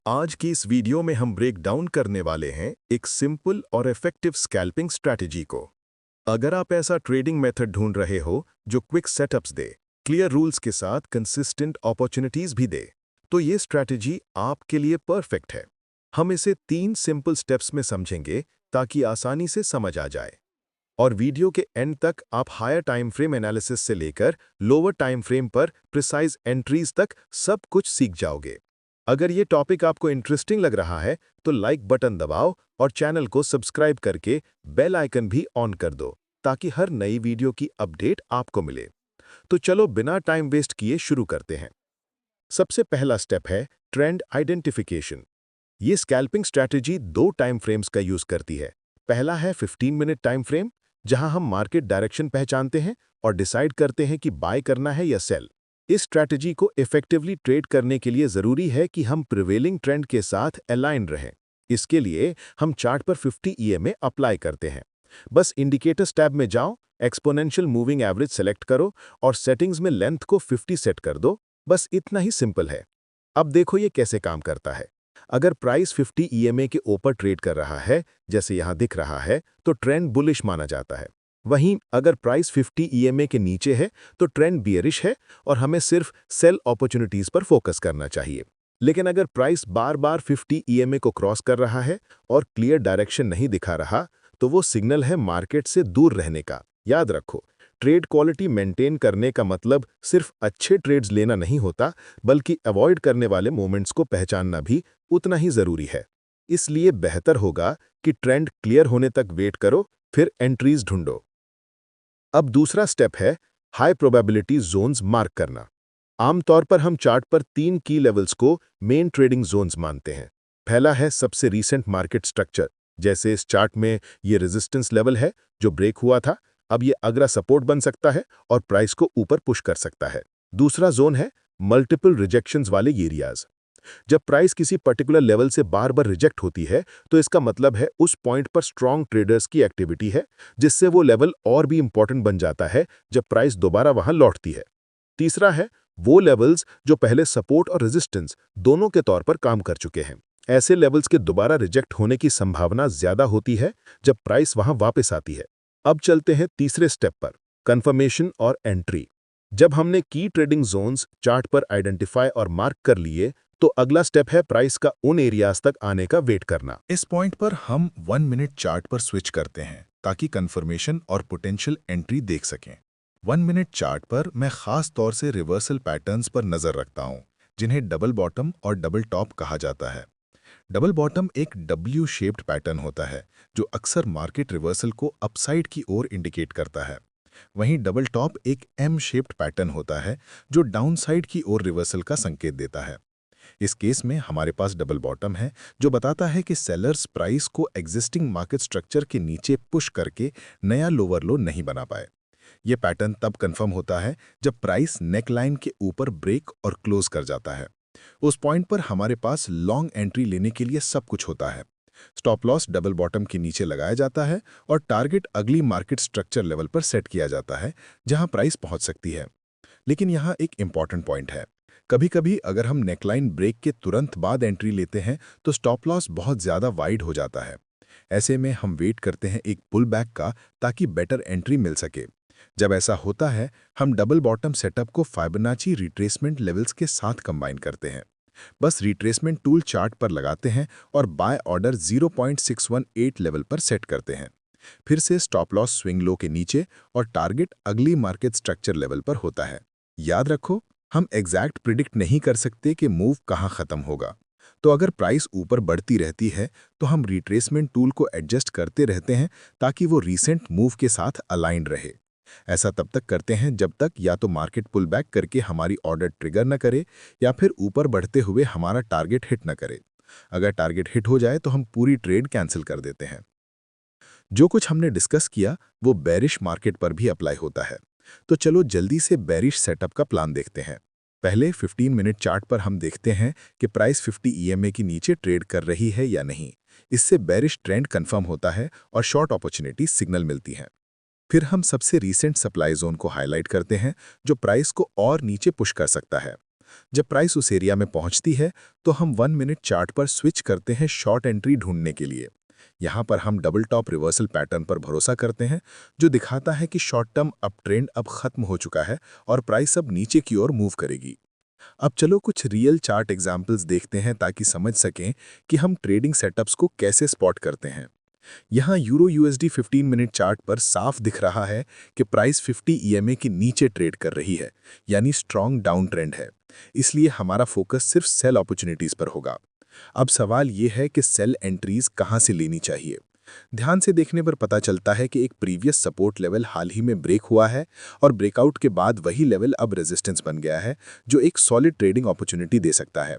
आज की इस वीडियो में हम ब्रेक डाउन करने वाले हैं एक सिंपल और इफेक्टिव स्कैल्पिंग स्ट्रैटेजी को। अगर आप ऐसा ट्रेडिंग मेथड ढूंढ रहे हो जो क्विक सेटअप्स दे, क्लियर रूल्स के साथ कंसिस्टेंट अपॉर्चुनिटीज भी दे, तो ये स्ट्रैटेजी आपके लिए परफेक्ट है। हम इसे 3 सिंपल स्टेप्स में समझेंगे ताकि आसानी से समझ आ जाए। और वीडियो के एंड तक आप हायर टाइम फ्रेम एनालिसिस से लेकर लोअर टाइम फ्रेम पर प्रिसाइज एंट्रीज तक सब कुछ सीख जाओगे। अगर ये टॉपिक आपको इंटरेस्टिंग लग रहा है तो लाइक बटन दबाओ और चैनल को सब्सक्राइब करके बेल आइकन भी ऑन कर दो ताकि हर नई वीडियो की अपडेट आपको मिले। तो चलो बिना टाइम वेस्ट किए शुरू करते हैं। सबसे पहला स्टेप है ट्रेंड आइडेंटिफिकेशन। ये स्कैल्पिंग स्ट्रैटेजी 2 टाइम फ्रेम्स का यूज करती है। पहला है 15 मिनट टाइम फ्रेम, जहां हम मार्केट डायरेक्शन पहचानते हैं और डिसाइड करते हैं कि बाय करना है या सेल। इस स्ट्रैटेजी को इफेक्टिवली ट्रेड करने के लिए जरूरी है कि हम प्रिवेलिंग ट्रेंड के साथ अलाइन रहें। इसके लिए हम चार्ट पर 50 ईएमए अप्लाई करते हैं। बस इंडिकेटर्स टैब में जाओ, एक्सपोनेंशियल मूविंग एवरेज सेलेक्ट करो और सेटिंग्स में लेंथ को 50 सेट कर दो। बस इतना ही सिंपल है। अब देखो ये कैसे काम करता है। अगर प्राइस 50 ईएमए के ऊपर ट्रेड कर रहा है, जैसे यहां दिख रहा है, तो ट्रेंड बुलिश माना जाता है। वहीं अगर प्राइस 50 ईएमए के नीचे है तो ट्रेंड बियरिश है और हमें सिर्फ सेल अपॉर्चुनिटीज पर फोकस करना चाहिए। लेकिन अगर प्राइस बार बार 50 ईएमए को क्रॉस कर रहा है और क्लियर डायरेक्शन नहीं दिखा रहा, तो वो सिग्नल है मार्केट से दूर रहने का। याद रखो, ट्रेड क्वालिटी मेंटेन करने का मतलब सिर्फ अच्छे ट्रेड्स लेना नहीं होता, बल्कि अवॉइड करने वाले मोमेंट्स को पहचानना भी उतना ही जरूरी है। इसलिए बेहतर होगा कि ट्रेंड क्लियर होने तक वेट करो, फिर एंट्रीज ढूंढो। अब दूसरा स्टेप है हाई प्रोबेबिलिटी जोन्स मार्क करना। आमतौर पर हम चार्ट पर 3 की लेवल्स को मेन ट्रेडिंग जोन्स मानते हैं। पहला है सबसे रीसेंट मार्केट स्ट्रक्चर, जैसे इस चार्ट में ये रेजिस्टेंस लेवल है जो ब्रेक हुआ था, अब ये अगला सपोर्ट बन सकता है और प्राइस को ऊपर पुश कर सकता है। दूसरा जोन है मल्टीपल रिजेक्शंस वाले एरियाज। जब प्राइस किसी पर्टिकुलर लेवल से बार बार रिजेक्ट होती है, तो इसका मतलब है उस पॉइंट पर स्ट्रॉन्ग ट्रेडर्स की एक्टिविटी है, जिससे वो लेवल और भी इंपॉर्टेंट बन जाता है जब प्राइस दोबारा वहां लौटती है। तीसरा है वो लेवल्स जो पहले सपोर्ट और रेजिस्टेंस दोनों के तौर पर काम कर चुके हैं। ऐसे लेवल्स के दोबारा रिजेक्ट होने की संभावना ज्यादा होती है जब प्राइस वहां वापस आती है। अब चलते हैं तीसरे स्टेप पर, कंफर्मेशन और एंट्री। जब हमने की ट्रेडिंग जोन्स चार्ट पर आइडेंटिफाई और मार्क कर लिए, तो अगला स्टेप है प्राइस का उन एरियाज तक आने का वेट करना। इस पॉइंट पर हम 1 मिनट चार्ट पर स्विच करते हैं ताकि कंफर्मेशन और पोटेंशियल एंट्री देख सकें। 1 मिनट चार्ट पर मैं खास तौर से रिवर्सल पैटर्न्स पर नजर रखता हूं, जिन्हें डबल बॉटम और डबल टॉप कहा जाता है। डबल बॉटम एक डब्ल्यू शेप्ड पैटर्न होता है जो अक्सर मार्केट रिवर्सल को अपसाइड की ओर इंडिकेट करता है। वहीं डबल टॉप एक एम शेप्ड पैटर्न होता है जो डाउनसाइड की ओर रिवर्सल का संकेत देता है। इस केस में हमारे पास डबल बॉटम है जो बताता है कि सेलर्स प्राइस को एग्जिस्टिंग मार्केट स्ट्रक्चर के नीचे पुश करके नया लोअर लो नहीं बना पाए। यह पैटर्न तब कंफर्म होता है जब प्राइस नेकलाइन के ऊपर ब्रेक और क्लोज कर जाता है। उस पॉइंट पर हमारे पास लॉन्ग एंट्री लेने के लिए सब कुछ होता है। स्टॉप लॉस डबल बॉटम के नीचे लगाया जाता है और टारगेट अगली मार्केट स्ट्रक्चर लेवल पर सेट किया जाता है जहां प्राइस पहुंच सकती है। लेकिन यहाँ एक इंपॉर्टेंट पॉइंट है। कभी-कभी अगर हम नेकलाइन ब्रेक के तुरंत बाद एंट्री लेते हैं तो स्टॉप लॉस बहुत ज़्यादा वाइड हो जाता है। ऐसे में हम वेट करते हैं एक पुल बैक का ताकि बेटर एंट्री मिल सके। जब ऐसा होता है, हम डबल बॉटम सेटअप को फाइबोनाची रिट्रेसमेंट लेवल्स के साथ कंबाइन करते हैं। बस रिट्रेसमेंट टूल चार्ट पर लगाते हैं और बाय ऑर्डर 0.618 लेवल पर सेट करते हैं। फिर से स्टॉप लॉस स्विंग लो के नीचे और टारगेट अगली मार्केट स्ट्रक्चर लेवल पर होता है। याद रखो, हम एग्जैक्ट प्रिडिक्ट नहीं कर सकते कि मूव कहाँ खत्म होगा। तो अगर प्राइस ऊपर बढ़ती रहती है तो हम रिट्रेसमेंट टूल को एडजस्ट करते रहते हैं ताकि वो रीसेंट मूव के साथ अलाइंड रहे। ऐसा तब तक करते हैं जब तक या तो मार्केट पुल बैक करके हमारी ऑर्डर ट्रिगर न करे या फिर ऊपर बढ़ते हुए हमारा टारगेट हिट न करे। अगर टारगेट हिट हो जाए तो हम पूरी ट्रेड कैंसिल कर देते हैं। जो कुछ हमने डिस्कस किया वो बेरिश मार्केट पर भी अप्लाई होता है। तो चलो जल्दी से बेरिश सेटअप का प्लान देखते हैं। पहले 15 मिनट चार्ट पर हम देखते हैं कि प्राइस 50 ईएमए के नीचे ट्रेड कर रही है या नहीं। इससे बेरिश ट्रेंड कंफर्म होता है और शॉर्ट अपॉर्चुनिटी सिग्नल मिलती है। फिर हम सबसे रीसेंट सप्लाई जोन को हाईलाइट करते हैं जो प्राइस को और नीचे पुश कर सकता है। जब प्राइस उस एरिया में पहुंचती है तो हम 1 मिनट चार्ट पर स्विच करते हैं शॉर्ट एंट्री ढूंढने के लिए। यहाँ पर हम डबल टॉप रिवर्सल पैटर्न पर भरोसा करते हैं, जो दिखाता है कि शॉर्ट टर्म अप ट्रेंड अब खत्म हो चुका है और प्राइस अब नीचे की ओर मूव करेगी। अब चलो कुछ रियल चार्ट एग्जाम्पल्स देखते हैं ताकि समझ सकें कि हम ट्रेडिंग सेटअप्स को कैसे स्पॉट करते हैं। यहाँ यूरो यूएसडी 15 मिनट चार्ट पर साफ दिख रहा है कि प्राइस 50 ईएमए के नीचे ट्रेड कर रही है, यानी स्ट्रॉन्ग डाउन ट्रेंड है। इसलिए हमारा फोकस सिर्फ सेल अपॉर्चुनिटीज पर होगा। अब सवाल ये है कि सेल एंट्रीज कहाँ से लेनी चाहिए। ध्यान से देखने पर पता चलता है कि एक प्रीवियस सपोर्ट लेवल हाल ही में ब्रेक हुआ है और ब्रेकआउट के बाद वही लेवल अब रेजिस्टेंस बन गया है, जो एक सॉलिड ट्रेडिंग अपॉर्चुनिटी दे सकता है।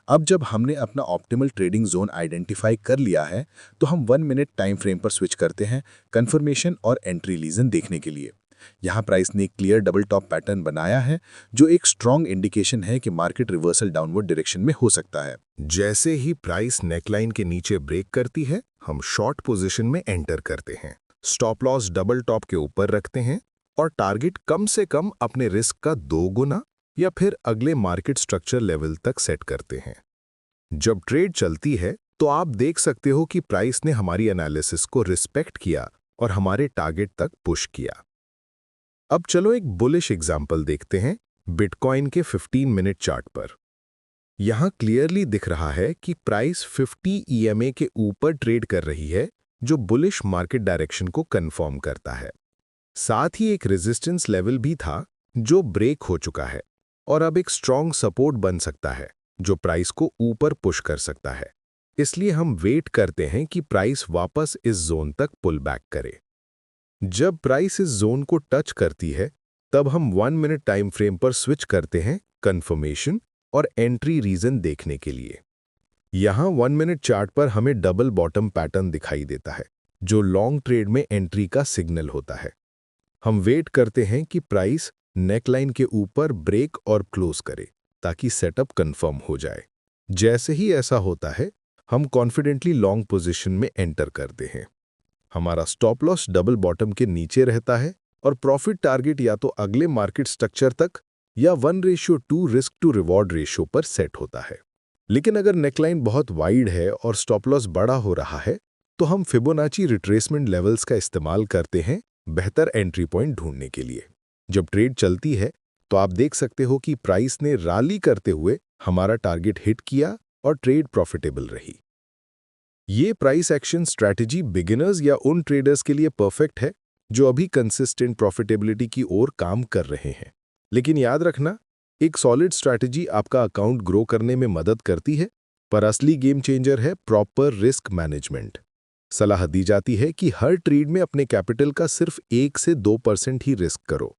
अब जब हमने अपना ऑप्टिमल ट्रेडिंग जोन आइडेंटिफाई कर लिया है तो हम 1 मिनट टाइम फ्रेम पर स्विच करते हैं कंफर्मेशन और एंट्री रीजन देखने के लिए। यहाँ प्राइस ने एक क्लियर डबल टॉप पैटर्न बनाया है, जो एक स्ट्रॉन्ग इंडिकेशन है कि मार्केट रिवर्सल डाउनवर्ड डायरेक्शन में हो सकता है। जैसे ही प्राइस नेकलाइन के नीचे ब्रेक करती है, हम शॉर्ट पोजीशन में एंटर करते हैं, स्टॉप लॉस डबल टॉप के ऊपर रखते हैं और टारगेट कम से कम अपने रिस्क का 2 गुना या फिर अगले मार्केट स्ट्रक्चर लेवल तक सेट करते हैं। जब ट्रेड चलती है तो आप देख सकते हो कि प्राइस ने हमारी एनालिसिस को रिस्पेक्ट किया और हमारे टारगेट तक पुश किया। अब चलो एक बुलिश एग्जाम्पल देखते हैं बिटकॉइन के 15 मिनट चार्ट पर। यहां क्लियरली दिख रहा है कि प्राइस 50 ईएमए के ऊपर ट्रेड कर रही है, जो बुलिश मार्केट डायरेक्शन को कंफर्म करता है। साथ ही एक रेजिस्टेंस लेवल भी था जो ब्रेक हो चुका है और अब एक स्ट्रॉन्ग सपोर्ट बन सकता है, जो प्राइस को ऊपर पुश कर सकता है। इसलिए हम वेट करते हैं कि प्राइस वापस इस जोन तक पुल बैक करे। जब प्राइस इस जोन को टच करती है तब हम 1 मिनट टाइम फ्रेम पर स्विच करते हैं कंफर्मेशन और एंट्री रीजन देखने के लिए। यहाँ 1 मिनट चार्ट पर हमें डबल बॉटम पैटर्न दिखाई देता है, जो लॉन्ग ट्रेड में एंट्री का सिग्नल होता है। हम वेट करते हैं कि प्राइस नेकलाइन के ऊपर ब्रेक और क्लोज करे ताकि सेटअप कंफर्म हो जाए। जैसे ही ऐसा होता है, हम कॉन्फिडेंटली लॉन्ग पोजीशन में एंटर करते हैं। हमारा स्टॉप लॉस डबल बॉटम के नीचे रहता है और प्रॉफिट टारगेट या तो अगले मार्केट स्ट्रक्चर तक या 1:2 रिस्क टू रिवॉर्ड रेशियो पर सेट होता है। लेकिन अगर नेकलाइन बहुत वाइड है और स्टॉप लॉस बड़ा हो रहा है तो हम फिबोनाची रिट्रेसमेंट लेवल्स का इस्तेमाल करते हैं बेहतर एंट्री पॉइंट ढूंढने के लिए। जब ट्रेड चलती है तो आप देख सकते हो कि प्राइस ने रैली करते हुए हमारा टारगेट हिट किया और ट्रेड प्रॉफिटेबल रही। ये प्राइस एक्शन स्ट्रैटेजी बिगिनर्स या उन ट्रेडर्स के लिए परफेक्ट है जो अभी कंसिस्टेंट प्रॉफिटेबिलिटी की ओर काम कर रहे हैं। लेकिन याद रखना, एक सॉलिड स्ट्रैटेजी आपका अकाउंट ग्रो करने में मदद करती है, पर असली गेम चेंजर है प्रॉपर रिस्क मैनेजमेंट। सलाह दी जाती है कि हर ट्रेड में अपने कैपिटल का सिर्फ 1 से 2% ही रिस्क करो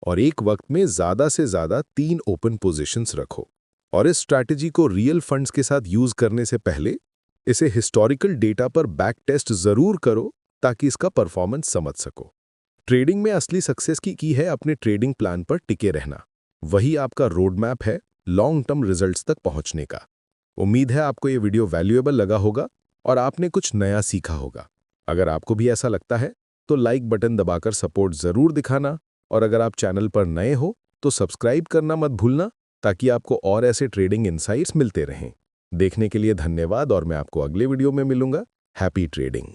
और एक वक्त में ज़्यादा से ज़्यादा 3 ओपन पोजीशंस रखो। और इस स्ट्रैटेजी को रियल फंड्स के साथ यूज करने से पहले इसे हिस्टोरिकल डेटा पर बैक टेस्ट जरूर करो ताकि इसका परफॉर्मेंस समझ सको। ट्रेडिंग में असली सक्सेस की है अपने ट्रेडिंग प्लान पर टिके रहना। वही आपका रोड मैप है लॉन्ग टर्म रिजल्ट्स तक पहुंचने का। उम्मीद है आपको ये वीडियो वैल्यूएबल लगा होगा और आपने कुछ नया सीखा होगा। अगर आपको भी ऐसा लगता है तो लाइक बटन दबाकर सपोर्ट जरूर दिखाना और अगर आप चैनल पर नए हो तो सब्सक्राइब करना मत भूलना ताकि आपको और ऐसे ट्रेडिंग इनसाइट्स मिलते रहें। देखने के लिए धन्यवाद और मैं आपको अगले वीडियो में मिलूंगा। Happy trading.